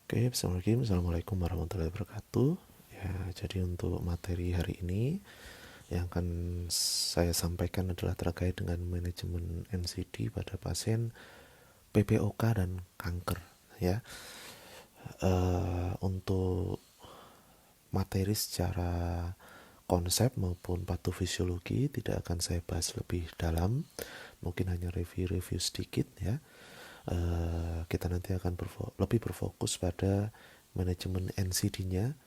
Oke, Assalamualaikum warahmatullahi wabarakatuh. Ya, jadi untuk materi hari ini yang akan saya sampaikan adalah terkait dengan manajemen NCD pada pasien PPOK dan kanker. Ya, untuk materi secara konsep maupun patofisiologi tidak akan saya bahas lebih dalam, mungkin hanya review-review sedikit ya. Kita nanti akan lebih berfokus pada manajemen NCD-nya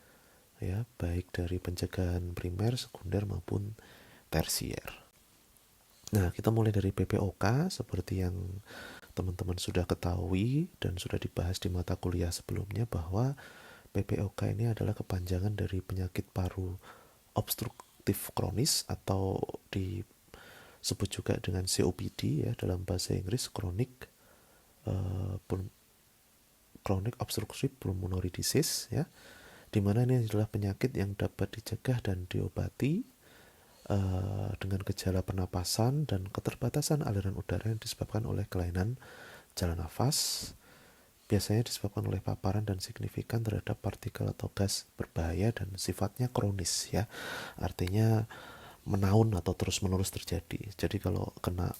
ya, baik dari pencegahan primer, sekunder maupun tersier. Nah, kita mulai dari PPOK seperti yang teman-teman sudah ketahui dan sudah dibahas di mata kuliah sebelumnya bahwa PPOK ini adalah kepanjangan dari penyakit paru obstruktif kronis atau disebut juga dengan COPD ya dalam bahasa Inggris, uh, chronic obstructive pulmonary disease ya, di mana ini adalah penyakit yang dapat dicegah dan diobati dengan gejala pernapasan dan keterbatasan aliran udara yang disebabkan oleh kelainan jalan nafas, biasanya disebabkan oleh paparan dan signifikan terhadap partikel atau gas berbahaya dan sifatnya kronis ya, artinya menaun atau terus-menerus terjadi. Jadi kalau kena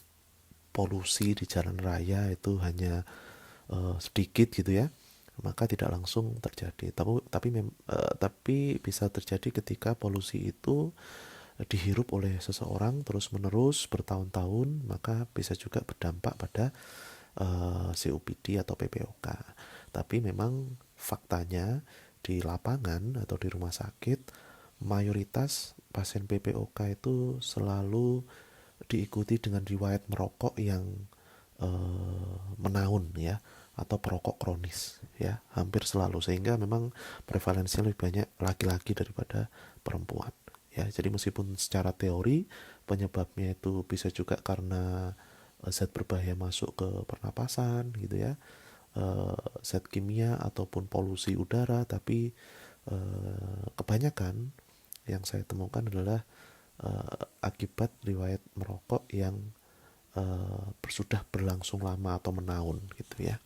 polusi di jalan raya itu hanya sedikit gitu ya, maka tidak langsung terjadi. Tapi bisa terjadi ketika polusi itu dihirup oleh seseorang terus-menerus bertahun-tahun, maka bisa juga berdampak pada COPD atau PPOK. Tapi memang faktanya di lapangan atau di rumah sakit, mayoritas pasien PPOK itu selalu diikuti dengan riwayat merokok yang menaun ya, atau perokok kronis ya, hampir selalu, sehingga memang prevalensinya lebih banyak laki-laki daripada perempuan ya. Jadi meskipun secara teori penyebabnya itu bisa juga karena zat berbahaya masuk ke pernapasan gitu ya, zat kimia ataupun polusi udara, tapi kebanyakan yang saya temukan adalah akibat riwayat merokok yang sudah berlangsung lama atau menaun gitu ya.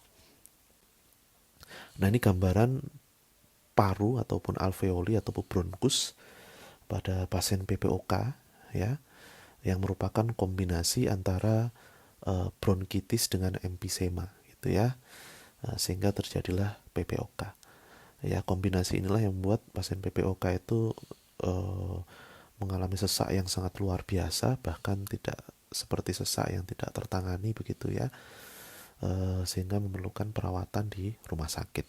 Nah, ini gambaran paru ataupun alveoli ataupun bronkus pada pasien PPOK ya, yang merupakan kombinasi antara bronkitis dengan emfisema gitu ya, sehingga terjadilah PPOK ya. Kombinasi inilah yang membuat pasien PPOK itu mengalami sesak yang sangat luar biasa, bahkan tidak seperti sesak yang tidak tertangani begitu ya, sehingga memerlukan perawatan di rumah sakit.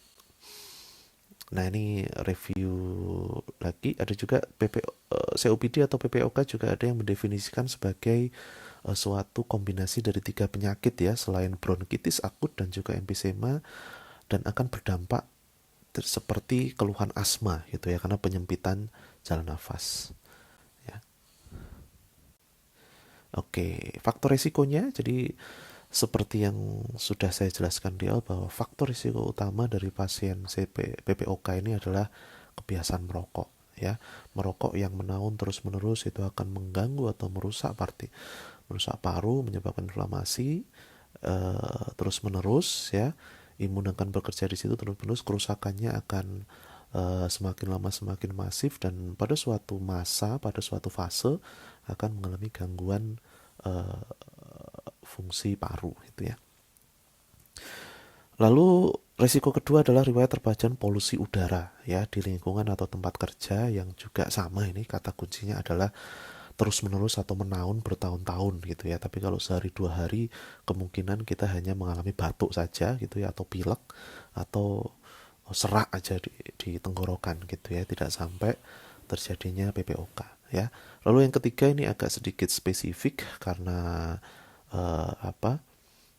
Nah, ini review lagi. Ada juga COPD atau PPOK juga ada yang mendefinisikan sebagai suatu kombinasi dari 3 penyakit ya, selain bronkitis akut dan juga emfisema, dan akan berdampak seperti keluhan asma gitu ya, karena penyempitan jalan nafas ya. Oke, faktor risikonya, jadi seperti yang sudah saya jelaskan di awal bahwa faktor risiko utama dari pasien PPOK ini adalah kebiasaan merokok ya. Merokok yang menaun terus-menerus itu akan mengganggu atau merusak paru, menyebabkan inflamasi terus-menerus ya. Imun akan bekerja di situ terus-menerus, kerusakannya akan semakin lama semakin masif, dan pada suatu fase akan mengalami gangguan uh, fungsi paru gitu ya. Lalu risiko kedua adalah riwayat terpajan polusi udara ya di lingkungan atau tempat kerja, yang juga sama, ini kata kuncinya adalah terus menerus atau menaun bertahun-tahun gitu ya. Tapi kalau sehari 2 hari kemungkinan kita hanya mengalami batuk saja gitu ya, atau pilek atau serak aja di tenggorokan gitu ya, tidak sampai terjadinya PPOK ya. Lalu yang ketiga ini agak sedikit spesifik karena apa?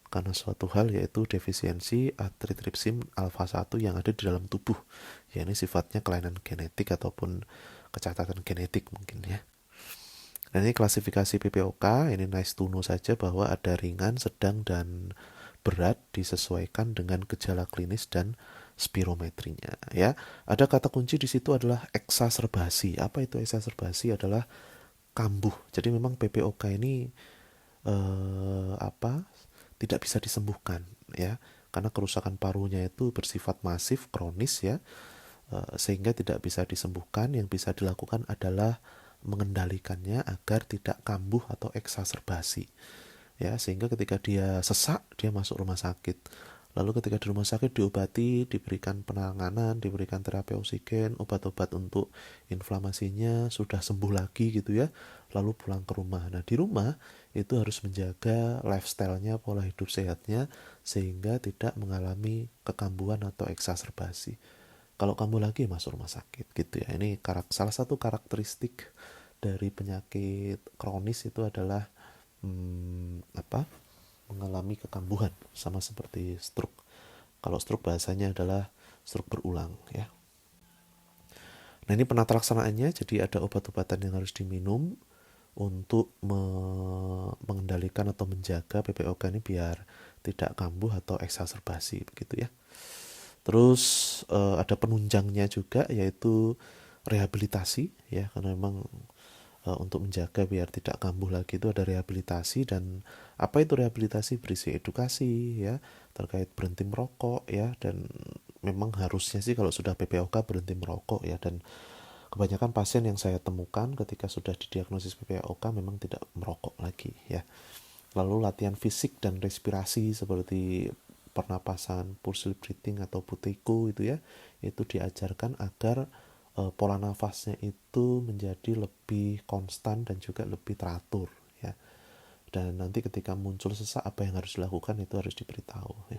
Karena suatu hal, yaitu defisiensi antitripsin alfa 1 yang ada di dalam tubuh. Ya, ini sifatnya kelainan genetik ataupun kecacatan genetik mungkin ya. Dan ini klasifikasi PPOK, ini nice to know saja bahwa ada ringan, sedang, dan berat disesuaikan dengan gejala klinis dan spirometrinya ya. Ada kata kunci di situ adalah eksaserbasi. Apa itu eksaserbasi? Adalah kambuh. Jadi memang PPOK ini apa tidak bisa disembuhkan ya, karena kerusakan parunya itu bersifat masif, kronis ya, sehingga tidak bisa disembuhkan. Yang bisa dilakukan adalah mengendalikannya agar tidak kambuh atau eksaserbasi ya, sehingga ketika dia sesak dia masuk rumah sakit, lalu ketika di rumah sakit diobati, diberikan penanganan, diberikan terapi oksigen, obat-obat untuk inflamasinya, sudah sembuh lagi gitu ya, lalu pulang ke rumah. Nah di rumah itu harus menjaga lifestyle-nya, pola hidup sehatnya, sehingga tidak mengalami kekambuhan atau eksaserbasi. Kalau kambuh lagi masuk rumah sakit gitu ya. Ini salah satu karakteristik dari penyakit kronis itu adalah mengalami kekambuhan, sama seperti stroke. Kalau stroke bahasanya adalah stroke berulang ya. Nah ini penata laksanaannya, jadi ada obat-obatan yang harus diminum untuk mengendalikan atau menjaga PPOK ini biar tidak kambuh atau eksaserbasi begitu ya. Terus ada penunjangnya juga, yaitu rehabilitasi ya, karena memang untuk menjaga biar tidak kambuh lagi itu ada rehabilitasi. Dan apa itu rehabilitasi? Berisi edukasi ya terkait berhenti merokok ya, dan memang harusnya sih kalau sudah PPOK berhenti merokok ya. Dan kebanyakan pasien yang saya temukan ketika sudah didiagnosis PPOK memang tidak merokok lagi ya. Lalu latihan fisik dan respirasi seperti pernapasan pulse breathing atau buteyko itu ya, itu diajarkan agar pola nafasnya itu menjadi lebih konstan dan juga lebih teratur ya. Dan nanti ketika muncul sesak apa yang harus dilakukan itu harus diberitahu ya.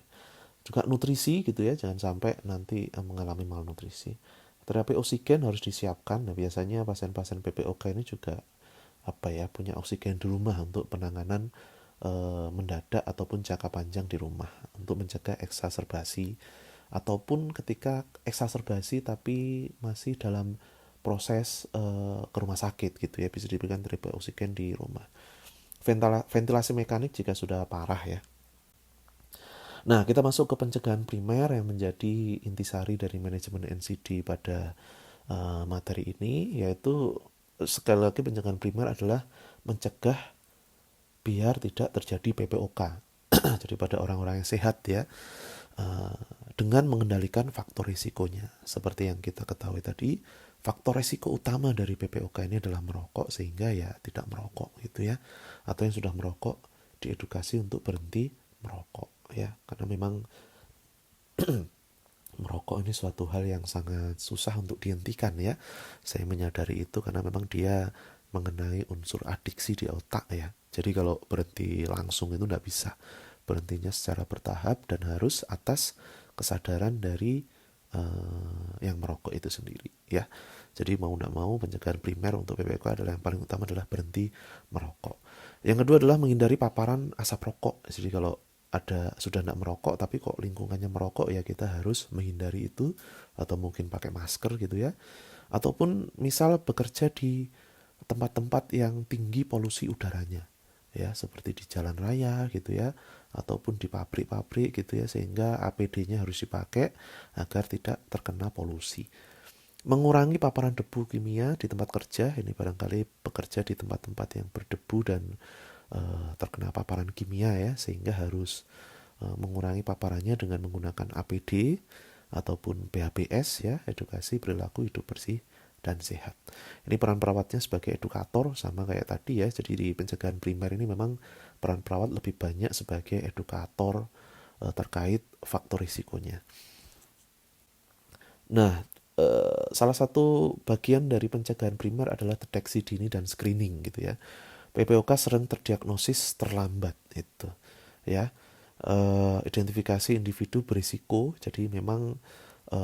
Juga nutrisi gitu ya, jangan sampai nanti mengalami malnutrisi. Terapi oksigen harus disiapkan. Nah biasanya pasien-pasien PPOK ini juga punya oksigen di rumah untuk penanganan mendadak ataupun jangka panjang di rumah untuk mencegah eksaserbasi, ataupun ketika eksaserbasi tapi masih dalam proses ke rumah sakit gitu ya, bisa diberikan terapi oksigen di rumah. Ventilasi mekanik jika sudah parah ya. Nah kita masuk ke pencegahan primer yang menjadi intisari dari manajemen NCD pada materi ini, yaitu sekali lagi pencegahan primer adalah mencegah biar tidak terjadi PPOK. Jadi pada orang-orang yang sehat ya, dengan mengendalikan faktor risikonya. Seperti yang kita ketahui tadi, faktor risiko utama dari PPOK ini adalah merokok, sehingga ya tidak merokok gitu ya. Atau yang sudah merokok diedukasi untuk berhenti merokok ya, karena memang merokok ini suatu hal yang sangat susah untuk dihentikan ya. Saya menyadari itu karena memang dia mengenai unsur adiksi di otak ya. Jadi kalau berhenti langsung itu tidak bisa. Berhentinya secara bertahap dan harus atas kesadaran dari yang merokok itu sendiri ya. Jadi mau tidak mau pencegahan primer untuk PPOK adalah yang paling utama adalah berhenti merokok. Yang kedua adalah menghindari paparan asap rokok. Jadi kalau sudah tidak merokok tapi kok lingkungannya merokok, ya kita harus menghindari itu, atau mungkin pakai masker gitu ya, ataupun misal bekerja di tempat-tempat yang tinggi polusi udaranya ya, seperti di jalan raya gitu ya, ataupun di pabrik-pabrik gitu ya, sehingga APD-nya harus dipakai agar tidak terkena polusi. Mengurangi paparan debu kimia di tempat kerja, ini barangkali bekerja di tempat-tempat yang berdebu dan terkena paparan kimia ya, sehingga harus mengurangi paparannya dengan menggunakan APD ataupun PHBS ya, edukasi perilaku hidup bersih dan sehat. Ini peran perawatnya sebagai edukator, sama kayak tadi ya. Jadi di pencegahan primer ini memang peran perawat lebih banyak sebagai edukator terkait faktor risikonya. Nah, salah satu bagian dari pencegahan primer adalah deteksi dini dan screening gitu ya. PPOK sering terdiagnosis terlambat itu ya. Identifikasi individu berisiko, jadi memang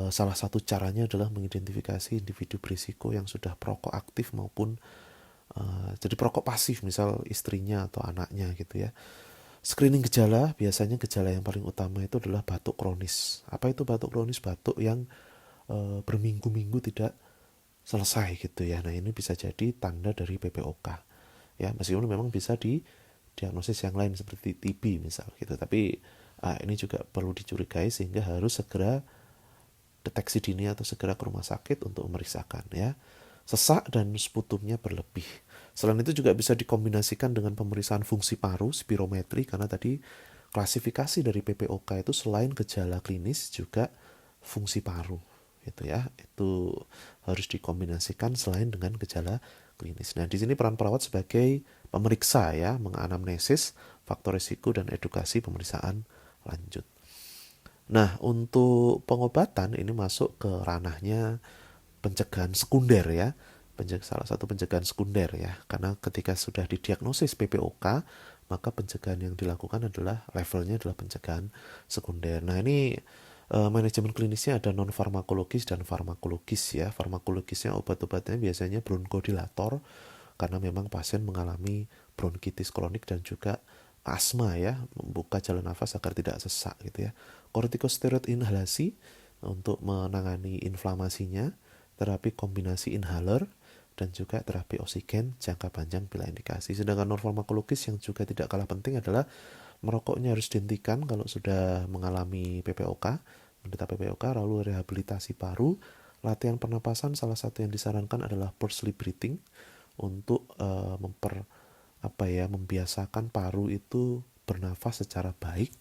salah satu caranya adalah mengidentifikasi individu berisiko yang sudah perokok aktif maupun jadi perokok pasif, misal istrinya atau anaknya gitu ya. Screening gejala, biasanya gejala yang paling utama itu adalah batuk kronis. Apa itu batuk kronis? Batuk yang berminggu-minggu tidak selesai gitu ya. Nah ini bisa jadi tanda dari PPOK ya, meskipun memang bisa diagnosis yang lain seperti TB misal gitu, tapi ini juga perlu dicurigai sehingga harus segera deteksi dini atau segera ke rumah sakit untuk memeriksakan ya. Sesak dan sputumnya berlebih. Selain itu juga bisa dikombinasikan dengan pemeriksaan fungsi paru, spirometri, karena tadi klasifikasi dari PPOK itu selain gejala klinis juga fungsi paru gitu ya. Itu harus dikombinasikan selain dengan gejala klinis. Nah, di sini peran perawat sebagai pemeriksa ya, menganamnesis faktor risiko dan edukasi pemeriksaan lanjut. Nah, untuk pengobatan ini masuk ke ranahnya pencegahan sekunder ya. Salah satu pencegahan sekunder ya. Karena ketika sudah didiagnosis PPOK, maka pencegahan yang dilakukan adalah levelnya adalah pencegahan sekunder. Nah, ini manajemen klinisnya ada non farmakologis dan farmakologis ya. Farmakologisnya obat-obatnya biasanya bronkodilator karena memang pasien mengalami bronkitis kronik dan juga asma ya, membuka jalan nafas agar tidak sesak gitu ya. Kortikosteroid inhalasi untuk menangani inflamasinya, terapi kombinasi inhaler, dan juga terapi oksigen jangka panjang bila indikasi. Sedangkan non farmakologis yang juga tidak kalah penting adalah merokoknya harus dihentikan kalau sudah mengalami PPOK, menderita PPOK, lalu rehabilitasi paru, latihan pernapasan salah satu yang disarankan adalah pulse sleep breathing untuk membiasakan paru itu bernafas secara baik.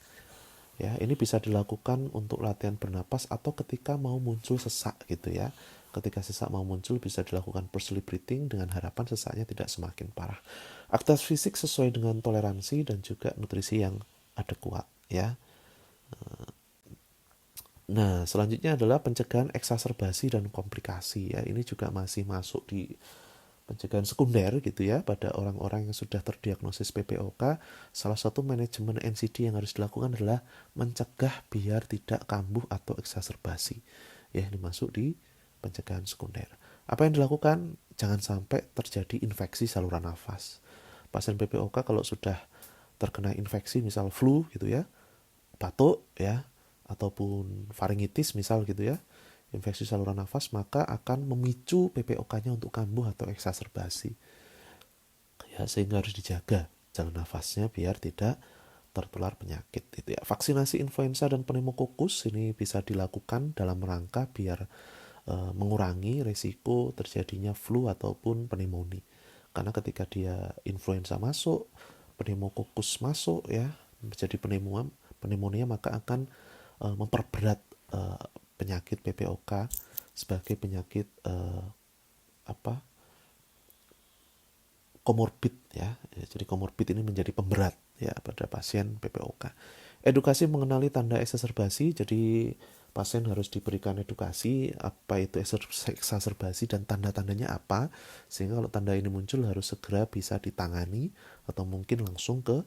Ya, ini bisa dilakukan untuk latihan bernapas atau ketika mau muncul sesak gitu ya. Ketika sesak mau muncul bisa dilakukan pulse sleep breathing dengan harapan sesaknya tidak semakin parah. Aktivitas fisik sesuai dengan toleransi dan juga nutrisi yang adekuat ya. Nah, selanjutnya adalah pencegahan eksaserbasi dan komplikasi ya. Ini juga masih masuk di pencegahan sekunder gitu ya pada orang-orang yang sudah terdiagnosis PPOK. Salah satu manajemen NCD yang harus dilakukan adalah mencegah biar tidak kambuh atau eksaserbasi. Ya, ini masuk di pencegahan sekunder. Apa yang dilakukan? Jangan sampai terjadi infeksi saluran nafas. Pasien PPOK kalau sudah terkena infeksi misal flu gitu ya, batuk ya, ataupun faringitis misal gitu ya, infeksi saluran nafas, maka akan memicu PPOK-nya untuk kambuh atau eksaserbasi. Ya, sehingga harus dijaga jalan nafasnya biar tidak tertular penyakit itu ya. Vaksinasi influenza dan pneumokokus ini bisa dilakukan dalam rangka biar mengurangi risiko terjadinya flu ataupun pneumonia. Karena ketika dia influenza masuk, pneumokokus masuk ya, menjadi pneumonia maka akan memperberat penyakit PPOK sebagai penyakit komorbid ya. Jadi komorbid ini menjadi pemberat ya pada pasien PPOK. Edukasi mengenali tanda eksaserbasi, jadi pasien harus diberikan edukasi apa itu eksaserbasi dan tanda-tandanya apa, sehingga kalau tanda ini muncul harus segera bisa ditangani atau mungkin langsung ke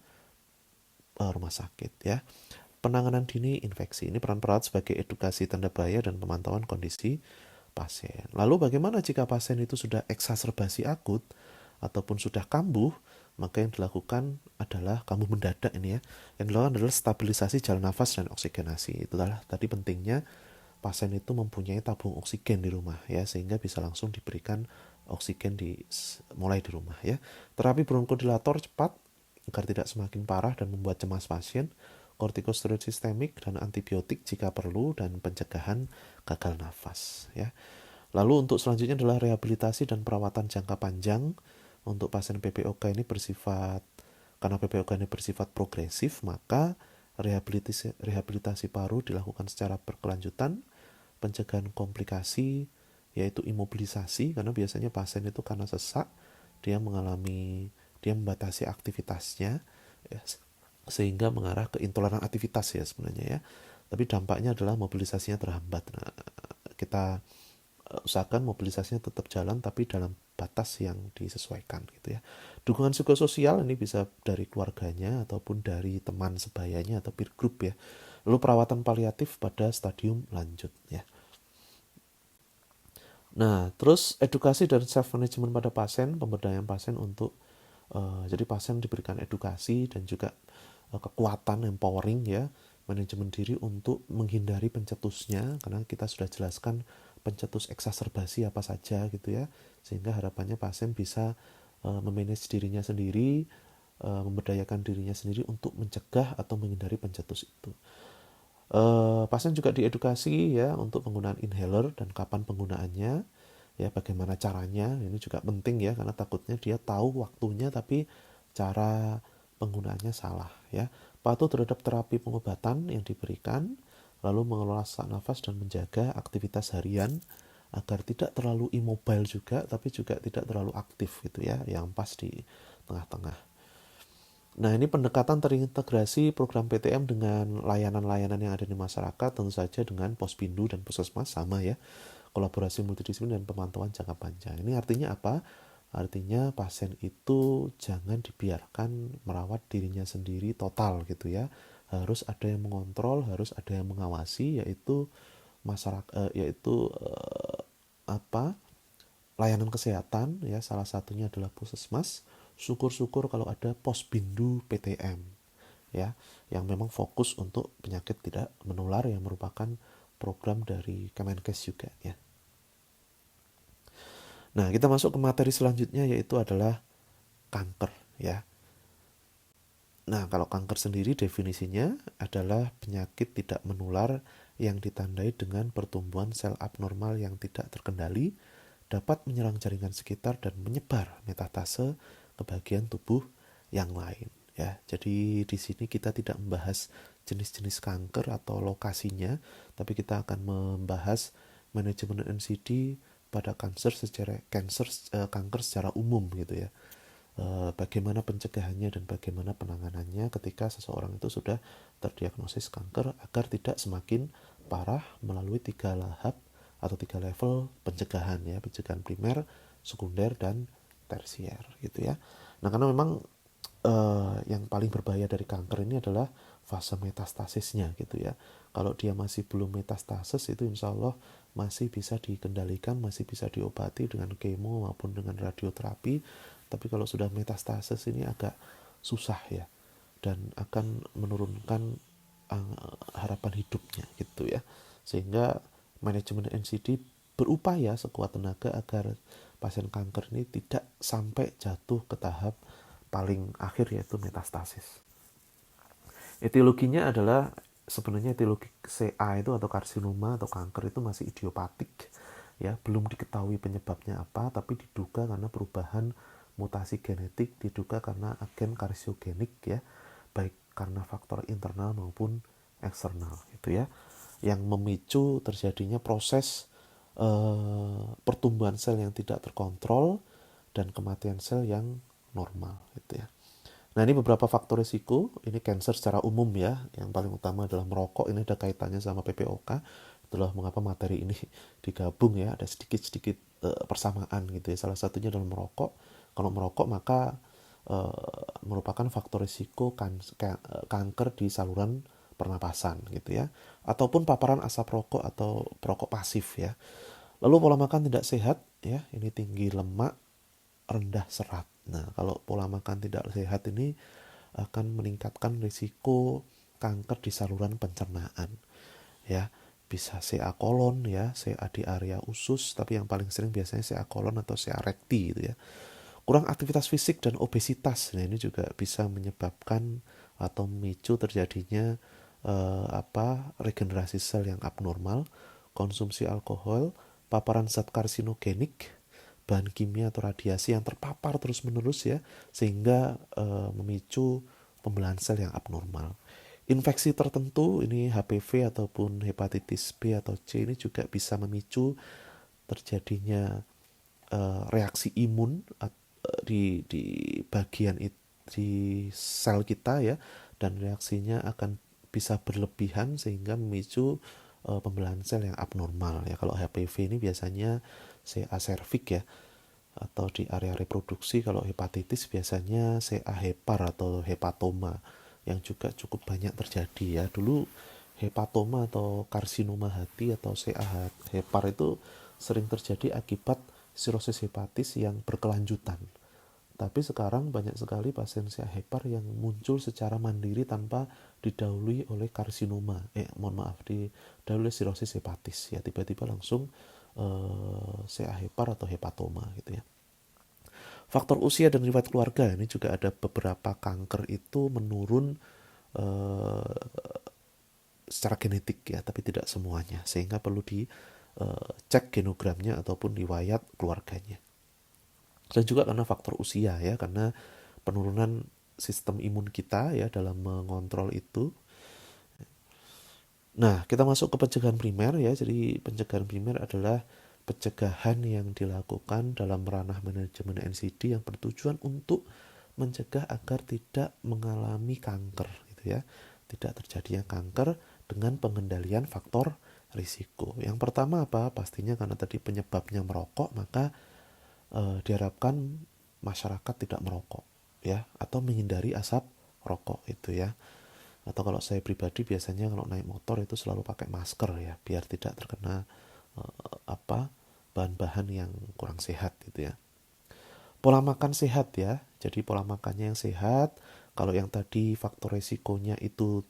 rumah sakit ya. Penanganan dini infeksi, ini peran perawat sebagai edukasi tanda bahaya dan pemantauan kondisi pasien. Lalu bagaimana jika pasien itu sudah eksaserbasi akut ataupun sudah kambuh? Maka yang dilakukan adalah kambuh mendadak ini ya. Yang dilakukan adalah stabilisasi jalan nafas dan oksigenasi. Itulah tadi pentingnya pasien itu mempunyai tabung oksigen di rumah ya, sehingga bisa langsung diberikan oksigen mulai di rumah ya. Terapi bronkodilator cepat agar tidak semakin parah dan membuat cemas pasien. Kortikosteroid sistemik dan antibiotik jika perlu, dan pencegahan gagal nafas ya. Lalu untuk selanjutnya adalah rehabilitasi dan perawatan jangka panjang. Untuk pasien PPOK ini karena PPOK ini bersifat progresif, maka rehabilitasi paru dilakukan secara berkelanjutan. Pencegahan komplikasi yaitu imobilisasi, karena biasanya pasien itu karena sesak dia membatasi aktivitasnya ya, sehingga mengarah ke intoleran aktivitas ya sebenarnya ya. Tapi dampaknya adalah mobilisasinya terhambat. Nah, kita usahakan mobilisasinya tetap jalan tapi dalam batas yang disesuaikan gitu ya. Dukungan psikososial ini bisa dari keluarganya ataupun dari teman sebayanya atau peer group ya. Lalu perawatan paliatif pada stadium lanjut ya. Nah, terus edukasi dan self management pada pasien, pemberdayaan pasien untuk jadi pasien diberikan edukasi dan juga kekuatan empowering ya, manajemen diri untuk menghindari pencetusnya, karena kita sudah jelaskan pencetus eksaserbasi apa saja gitu ya, sehingga harapannya pasien bisa memanage dirinya sendiri, memberdayakan dirinya sendiri untuk mencegah atau menghindari pencetus itu. Pasien juga diedukasi ya untuk penggunaan inhaler dan kapan penggunaannya ya, bagaimana caranya. Ini juga penting ya, karena takutnya dia tahu waktunya tapi cara penggunaannya salah ya. patuh terhadap terapi pengobatan yang diberikan, lalu mengelola sesak nafas dan menjaga aktivitas harian agar tidak terlalu immobile juga, tapi juga tidak terlalu aktif gitu ya, yang pas di tengah-tengah. Nah, ini pendekatan terintegrasi program PTM dengan layanan-layanan yang ada di masyarakat, tentu saja dengan Pospindu dan Puskesmas sama ya, kolaborasi multidisiplin dan pemantauan jangka panjang. Ini artinya apa? Artinya pasien itu jangan dibiarkan merawat dirinya sendiri total gitu ya. Harus ada yang mengontrol, harus ada yang mengawasi, yaitu masyarakat, apa? Layanan kesehatan ya, salah satunya adalah Puskesmas. Syukur-syukur kalau ada Pospindu PTM ya, yang memang fokus untuk penyakit tidak menular yang merupakan program dari Kemenkes juga ya. Nah, kita masuk ke materi selanjutnya, yaitu adalah kanker ya. Nah, kalau kanker sendiri definisinya adalah penyakit tidak menular yang ditandai dengan pertumbuhan sel abnormal yang tidak terkendali, dapat menyerang jaringan sekitar dan menyebar metastase ke bagian tubuh yang lain ya. Jadi di sini kita tidak membahas jenis-jenis kanker atau lokasinya, tapi kita akan membahas manajemen NCD pada kanker secara umum gitu ya. Bagaimana pencegahannya dan bagaimana penanganannya ketika seseorang itu sudah terdiagnosis kanker agar tidak semakin parah melalui 3 tahap atau 3 level pencegahan ya, pencegahan primer, sekunder, dan tersier gitu ya. Nah, karena memang yang paling berbahaya dari kanker ini adalah fase metastasisnya gitu ya. Kalau dia masih belum metastasis, itu insya Allah masih bisa dikendalikan, masih bisa diobati dengan kemo maupun dengan radioterapi. Tapi kalau sudah metastasis ini agak susah ya, dan akan menurunkan harapan hidupnya gitu ya. Sehingga manajemen NCD berupaya sekuat tenaga agar pasien kanker ini tidak sampai jatuh ke tahap paling akhir, yaitu metastasis. Etiologinya adalah sebenarnya etiologi CA itu atau karsinoma atau kanker itu masih idiopatik ya, belum diketahui penyebabnya apa, tapi diduga karena perubahan mutasi genetik, diduga karena agen karsiogenik ya, baik karena faktor internal maupun eksternal gitu ya, yang memicu terjadinya proses pertumbuhan sel yang tidak terkontrol dan kematian sel yang normal gitu ya. Nah, ini beberapa faktor risiko. Ini cancer secara umum ya. Yang paling utama adalah merokok. Ini ada kaitannya sama PPOK. Itulah mengapa materi ini digabung ya. Ada sedikit-sedikit persamaan gitu ya. Salah satunya adalah merokok. Kalau merokok maka merupakan faktor risiko kanker di saluran pernapasan gitu ya. Ataupun paparan asap rokok atau perokok pasif ya. Lalu pola makan tidak sehat ya. Ini tinggi lemak, rendah serat. Nah, kalau pola makan tidak sehat ini akan meningkatkan risiko kanker di saluran pencernaan. Ya, bisa CA kolon ya, CA di area usus, tapi yang paling sering biasanya CA kolon atau CA rekti gitu ya. Kurang aktivitas fisik dan obesitas. Nah, ini juga bisa menyebabkan atau memicu terjadinya regenerasi sel yang abnormal, konsumsi alkohol, paparan zat karsinogenik, bahan kimia atau radiasi yang terpapar terus-menerus ya, sehingga memicu pembelahan sel yang abnormal. Infeksi tertentu, ini HPV ataupun hepatitis B atau C, ini juga bisa memicu terjadinya reaksi imun di bagian di sel kita ya, dan reaksinya akan bisa berlebihan sehingga memicu pembelahan sel yang abnormal ya. Kalau HPV ini biasanya CA cervix ya, atau di area reproduksi. Kalau hepatitis biasanya CA hepar atau hepatoma, yang juga cukup banyak terjadi ya. Dulu hepatoma atau karsinoma hati atau CA hepar itu sering terjadi akibat sirosis hepatis yang berkelanjutan. Tapi sekarang banyak sekali pasien CA hepar yang muncul secara mandiri tanpa didahului oleh karsinoma. Didahului oleh sirosis hepatis ya, tiba-tiba langsung CA hepar atau hepatoma gitu ya. Faktor usia dan riwayat keluarga, ini juga ada beberapa kanker itu menurun secara genetik ya, tapi tidak semuanya, sehingga perlu dicek genogramnya ataupun riwayat keluarganya. Dan juga karena faktor usia ya, karena penurunan sistem imun kita ya dalam mengontrol itu. Nah, kita masuk ke pencegahan primer ya. Jadi pencegahan primer adalah pencegahan yang dilakukan dalam ranah manajemen NCD yang bertujuan untuk mencegah agar tidak mengalami kanker gitu ya. Tidak terjadinya kanker dengan pengendalian faktor risiko. Yang pertama apa? Pastinya karena tadi penyebabnya merokok, maka diharapkan masyarakat tidak merokok ya, atau menghindari asap rokok itu ya. Atau kalau saya pribadi biasanya kalau naik motor itu selalu pakai masker ya, biar tidak terkena apa bahan-bahan yang kurang sehat gitu ya. Pola makan sehat ya, jadi pola makannya yang sehat. Kalau yang tadi faktor resikonya itu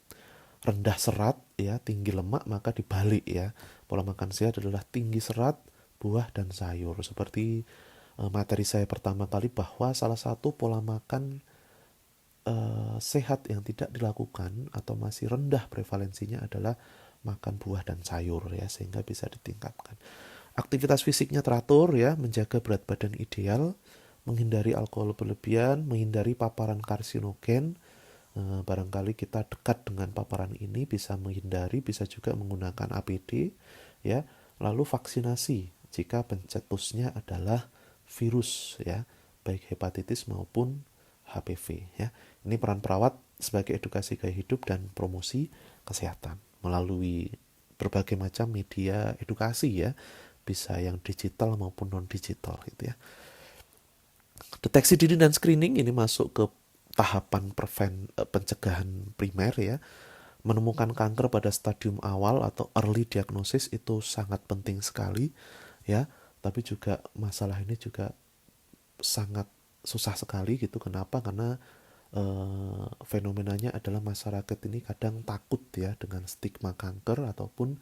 rendah serat ya, tinggi lemak, maka dibalik ya. Pola makan sehat adalah tinggi serat, buah dan sayur. Seperti materi saya pertama kali bahwa salah satu pola makan sehat yang tidak dilakukan atau masih rendah prevalensinya adalah makan buah dan sayur ya, sehingga bisa ditingkatkan. Aktivitas fisiknya teratur ya, menjaga berat badan ideal, menghindari alkohol berlebihan, menghindari paparan karsinogen. Barangkali kita dekat dengan paparan ini, bisa menghindari, bisa juga menggunakan APD ya. Lalu vaksinasi jika pencetusnya adalah virus ya, baik hepatitis maupun HPV ya. Ini peran perawat sebagai edukasi gaya hidup dan promosi kesehatan melalui berbagai macam media edukasi ya, bisa yang digital maupun non digital gitu ya. Deteksi dini dan screening ini masuk ke tahapan pencegahan primer ya. Menemukan kanker pada stadium awal atau early diagnosis itu sangat penting sekali ya. Tapi juga masalah ini juga sangat susah sekali gitu. Kenapa? Karena fenomenanya adalah masyarakat ini kadang takut ya dengan stigma kanker ataupun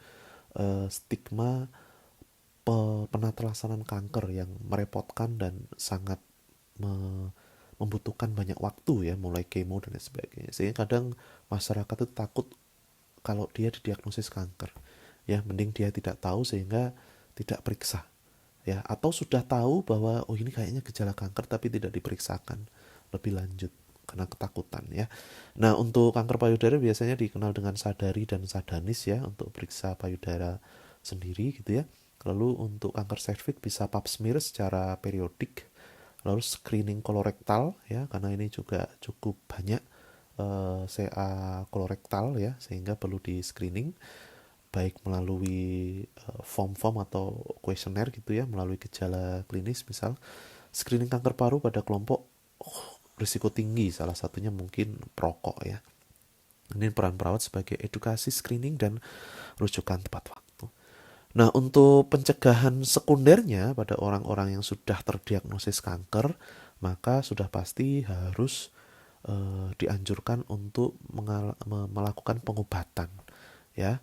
stigma penata kanker yang merepotkan dan sangat membutuhkan banyak waktu ya, mulai kemo dan sebagainya. Sehingga kadang masyarakat itu takut kalau dia didiagnosis kanker. Ya, mending dia tidak tahu sehingga tidak periksa. Ya, atau sudah tahu bahwa oh ini kayaknya gejala kanker tapi tidak diperiksakan lebih lanjut karena ketakutan ya. Nah, untuk kanker payudara biasanya dikenal dengan sadari dan sadanis ya, untuk periksa payudara sendiri gitu ya. Lalu untuk kanker serviks bisa pap smear secara periodik. Lalu screening kolorektal ya, karena ini juga cukup banyak CA kolorektal ya, sehingga perlu di screening baik melalui form-form atau kuesioner gitu ya, melalui gejala klinis misal. Screening kanker paru pada kelompok risiko tinggi, salah satunya mungkin perokok ya. Ini peran perawat sebagai edukasi screening dan rujukan tepat waktu. Nah, untuk pencegahan sekundernya pada orang-orang yang sudah terdiagnosis kanker, maka sudah pasti harus dianjurkan untuk melakukan pengobatan ya,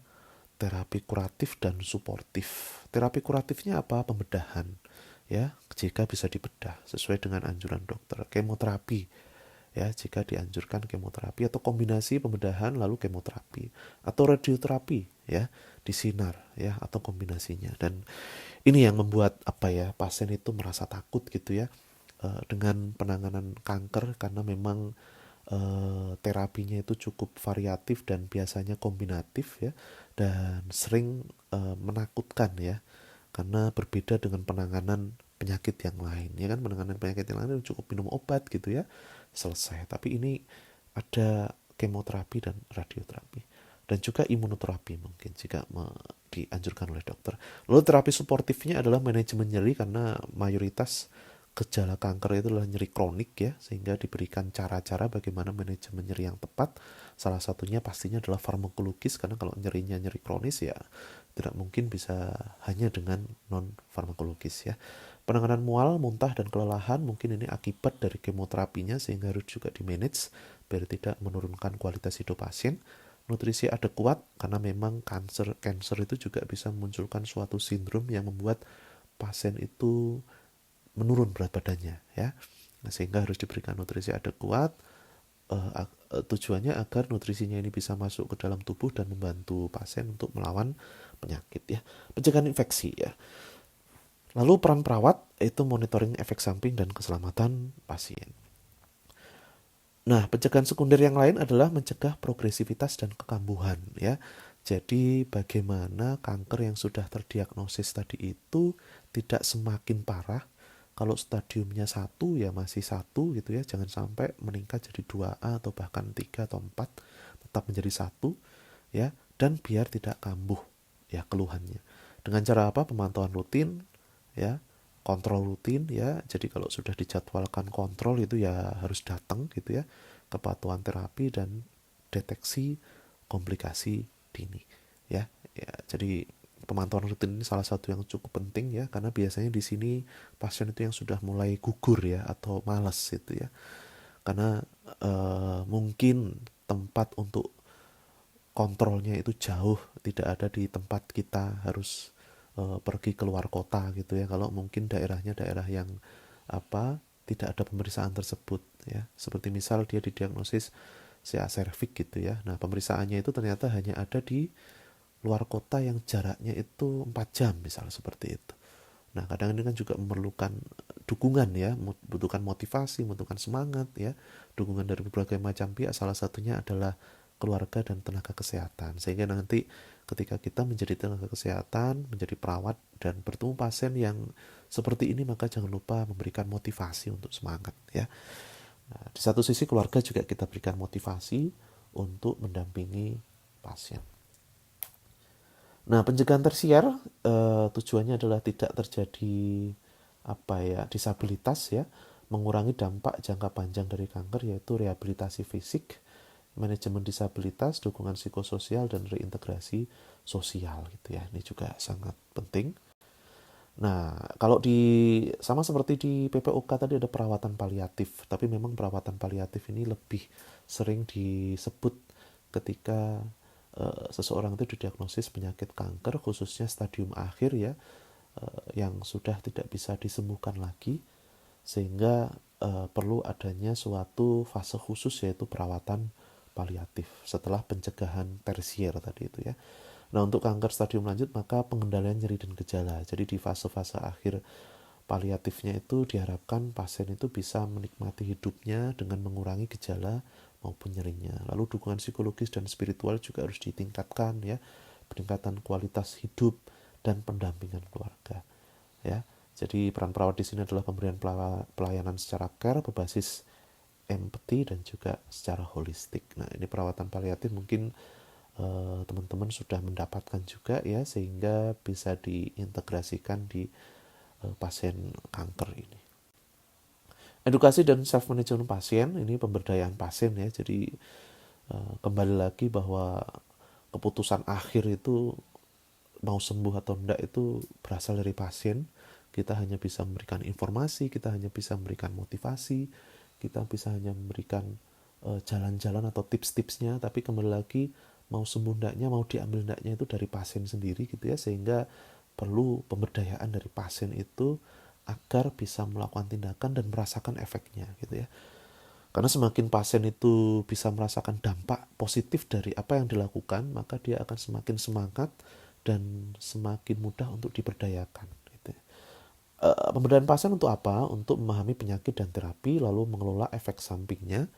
terapi kuratif dan suportif. Terapi kuratifnya apa? Pembedahan ya, jika bisa dibedah sesuai dengan anjuran dokter. Kemoterapi ya, jika dianjurkan kemoterapi atau kombinasi pembedahan lalu kemoterapi, atau radioterapi ya, disinar ya, atau kombinasinya. Dan ini yang membuat apa ya, pasien itu merasa takut gitu ya dengan penanganan kanker, karena memang terapinya itu cukup variatif dan biasanya kombinatif ya, dan sering menakutkan ya, karena berbeda dengan penanganan penyakit yang lain ya kan. Penanganan penyakit yang lain cukup minum obat gitu ya, selesai. Tapi ini ada kemoterapi dan radioterapi dan juga imunoterapi mungkin jika dianjurkan oleh dokter. Lalu terapi suportifnya adalah manajemen nyeri, karena mayoritas gejala kanker itu adalah nyeri kronik ya, sehingga diberikan cara-cara bagaimana manajemen nyeri yang tepat. Salah satunya pastinya adalah farmakologis, karena kalau nyerinya nyeri kronis ya tidak mungkin bisa hanya dengan non farmakologis ya. Penanganan mual, muntah dan kelelahan mungkin ini akibat dari kemoterapinya, sehingga harus juga di manage biar tidak menurunkan kualitas hidup pasien. Nutrisi adekuat, karena memang kanker itu juga bisa memunculkan suatu sindrom yang membuat pasien itu menurun berat badannya ya. Nah, sehingga harus diberikan nutrisi adekuat. Tujuannya agar nutrisinya ini bisa masuk ke dalam tubuh dan membantu pasien untuk melawan penyakit ya. Pencegahan infeksi ya. Lalu peran perawat itu monitoring efek samping dan keselamatan pasien. Nah, pencegahan sekunder yang lain adalah mencegah progresivitas dan kekambuhan ya. Jadi bagaimana kanker yang sudah terdiagnosis tadi itu tidak semakin parah. Kalau stadiumnya 1 ya masih 1 gitu ya, jangan sampai meningkat jadi 2A atau bahkan 3 atau 4, tetap menjadi 1 ya, dan biar tidak kambuh ya keluhannya. Dengan cara apa? Pemantauan rutin ya, kontrol rutin ya. Jadi kalau sudah dijadwalkan kontrol itu ya harus datang gitu ya, kepatuhan terapi dan deteksi komplikasi dini ya. Ya, jadi pemantauan rutin ini salah satu yang cukup penting ya, karena biasanya di sini pasien itu yang sudah mulai gugur ya atau malas itu ya, karena mungkin tempat untuk kontrolnya itu jauh, tidak ada di tempat kita, harus pergi keluar kota gitu ya. Kalau mungkin daerahnya daerah yang apa, tidak ada pemeriksaan tersebut ya. Seperti misal dia didiagnosis CA cervix gitu ya. Nah, pemeriksaannya itu ternyata hanya ada di luar kota yang jaraknya itu 4 jam misal seperti itu. Nah, kadang ini kan juga memerlukan dukungan ya, membutuhkan motivasi, membutuhkan semangat ya, dukungan dari berbagai macam pihak, salah satunya adalah keluarga dan tenaga kesehatan. Sehingga nanti ketika kita menjadi tenaga kesehatan, menjadi perawat dan bertemu pasien yang seperti ini, maka jangan lupa memberikan motivasi untuk semangat ya. Nah, di satu sisi keluarga juga kita berikan motivasi untuk mendampingi pasien. Nah, pencegahan tersier tujuannya adalah tidak terjadi apa ya, disabilitas ya, mengurangi dampak jangka panjang dari kanker, yaitu rehabilitasi fisik, manajemen disabilitas, dukungan psikososial dan reintegrasi sosial gitu ya. Ini juga sangat penting. Nah, kalau di sama seperti di PPOK tadi ada perawatan paliatif, tapi memang perawatan paliatif ini lebih sering disebut ketika seseorang itu didiagnosis penyakit kanker, khususnya stadium akhir ya, yang sudah tidak bisa disembuhkan lagi, sehingga perlu adanya suatu fase khusus yaitu perawatan paliatif setelah pencegahan tersier tadi itu ya. Nah, untuk kanker stadium lanjut maka pengendalian nyeri dan gejala. Jadi di fase-fase akhir paliatifnya itu diharapkan pasien itu bisa menikmati hidupnya dengan mengurangi gejala maupun nyerinya. Lalu dukungan psikologis dan spiritual juga harus ditingkatkan ya, peningkatan kualitas hidup dan pendampingan keluarga ya. Jadi peran perawat di sini adalah pemberian pelayanan secara care berbasis empati dan juga secara holistik. Nah, ini perawatan paliatif mungkin teman-teman sudah mendapatkan juga ya, sehingga bisa diintegrasikan di pasien kanker ini. Edukasi dan self management pasien, ini pemberdayaan pasien ya. Jadi kembali lagi bahwa keputusan akhir itu mau sembuh atau enggak itu berasal dari pasien. Kita hanya bisa memberikan informasi, kita hanya bisa memberikan motivasi, kita bisa hanya memberikan jalan-jalan atau tips-tipsnya, tapi kembali lagi mau sembuh enggaknya, mau diambil enggaknya itu dari pasien sendiri gitu ya. Sehingga perlu pemberdayaan dari pasien itu agar bisa melakukan tindakan dan merasakan efeknya gitu ya. Karena semakin pasien itu bisa merasakan dampak positif dari apa yang dilakukan, maka dia akan semakin semangat dan semakin mudah untuk diberdayakan. Gitu. Pemberdayaan pasien untuk apa? Untuk memahami penyakit dan terapi, lalu mengelola efek sampingnya.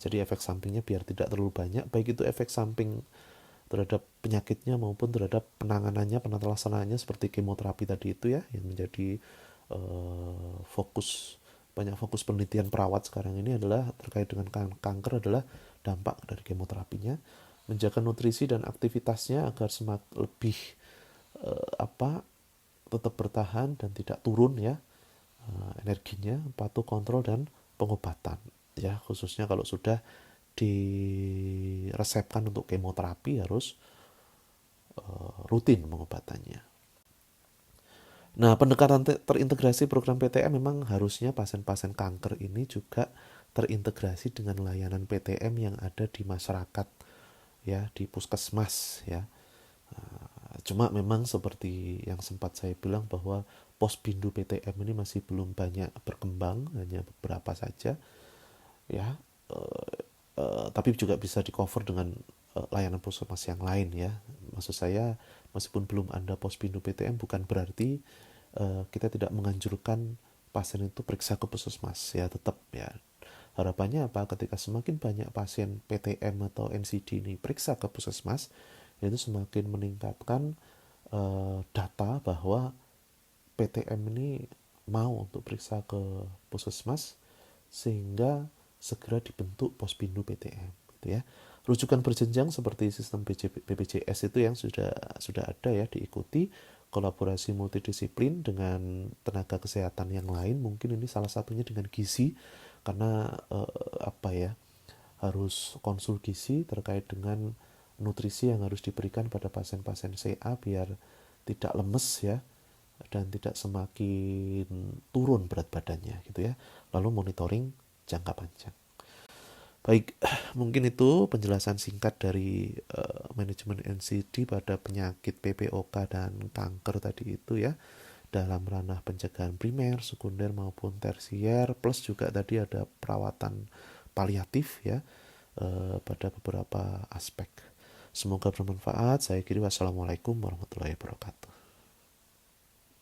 Jadi efek sampingnya biar tidak terlalu banyak, baik itu efek samping terhadap penyakitnya maupun terhadap penanganannya, penatelaksanaannya seperti kemoterapi tadi itu ya, yang menjadi fokus, banyak fokus penelitian perawat sekarang ini adalah terkait dengan kanker adalah dampak dari kemoterapinya. Menjaga nutrisi dan aktivitasnya agar semakin lebih tetap bertahan dan tidak turun ya energinya, patuh kontrol dan pengobatan ya, khususnya kalau sudah diresepkan untuk kemoterapi harus rutin pengobatannya. Nah, pendekatan terintegrasi program PTM memang harusnya pasien-pasien kanker ini juga terintegrasi dengan layanan PTM yang ada di masyarakat ya, di puskesmas ya. Cuma memang seperti yang sempat saya bilang bahwa Pospindu PTM ini masih belum banyak berkembang, hanya beberapa saja ya. Tapi juga bisa di cover dengan layanan puskesmas yang lain ya. Maksud saya, meskipun belum ada Pospindu PTM bukan berarti kita tidak menganjurkan pasien itu periksa ke puskesmas ya, tetap ya Harapannya apa? Ketika semakin banyak pasien PTM atau NCD ini periksa ke puskesmas, itu semakin meningkatkan data bahwa PTM ini mau untuk periksa ke puskesmas sehingga segera dibentuk Pospindu PTM gitu ya. Rujukan berjenjang seperti sistem BPJS itu yang sudah ada ya, diikuti kolaborasi multidisiplin dengan tenaga kesehatan yang lain, mungkin ini salah satunya dengan gizi karena harus konsul gizi terkait dengan nutrisi yang harus diberikan pada pasien-pasien CA biar tidak lemes ya dan tidak semakin turun berat badannya gitu ya. Lalu monitoring jangka panjang. Baik, mungkin itu penjelasan singkat dari manajemen NCD pada penyakit PPOK dan kanker tadi itu ya, dalam ranah pencegahan primer, sekunder maupun tersier, plus juga tadi ada perawatan paliatif ya pada beberapa aspek. Semoga bermanfaat. Saya kira wassalamualaikum warahmatullahi wabarakatuh.